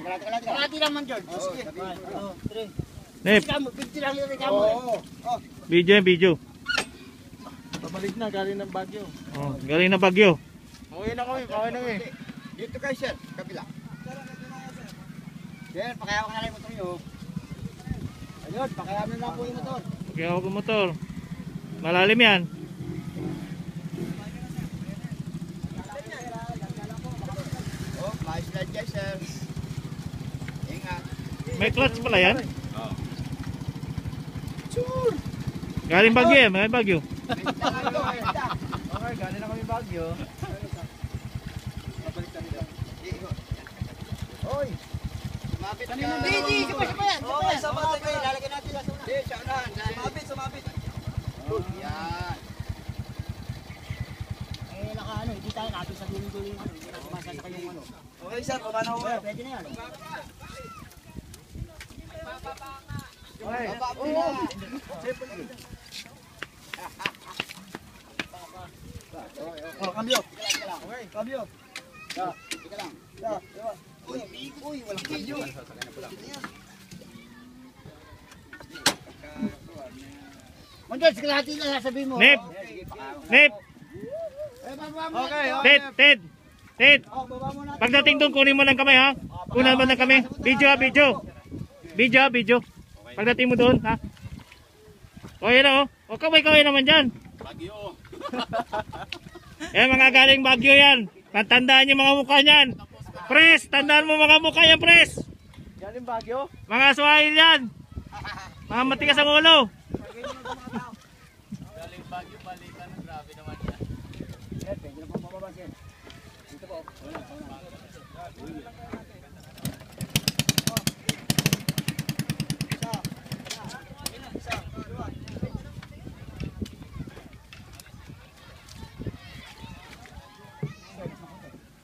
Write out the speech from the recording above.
Kalati naman, George. Sige. 3. Nip. 50 lang yung regamo. Video yan, video. Pabalik na, galing ng Baguio. Oh, galing na Baguio. Pauwi na kami. Dito kayo, sir. Kabila. Sir, pakaya ko na lang yung motor nyo. Ayun, pakaya mo na po yung motor. Okay, ako ng motor. Malalim yan. Oh, slide guys, sir. Ingat. May clutch pala yan. Oo. Sure. Galing Baguio yan, galing Baguio. Okay, galing na kami Baguio. Oy. Sumabit ka. Hindi, sumabit yan. Okay, sumabit kayo. Lalagyan natin lang. Hindi, siya unahan. Sumabit. Yan. Eh, nakaano, hindi tayo natin sa duling-duling ano. Hindi na sumasasakay yung ano. Okay, sir, baba na ako. Pwede na yan. Okay. Oh, cambio. Okay, cambio. Tika lang. Uy, walang cambio. Mondol, sikalahati na sasabihin mo. Nip. Nip. Okay. Ted. Oh, baba mo na. Pagdating doon, kunin mo ng kamay ha. Kunin mo ng kamay. Video. Pagdating mo doon ha. O yun o. O kaway naman dyan. Bagyo. Mga galing Baguio yan. Tandaan yung mga mukha niyan. Pres, tandaan mo mga mukha yan, pres. Galing Baguio? Mga Swahili yan. Mga matigas ang ulo. Galing Baguio, balikan. Grabe naman yan. Pwede na pang bababa siya. Dito po. Wala.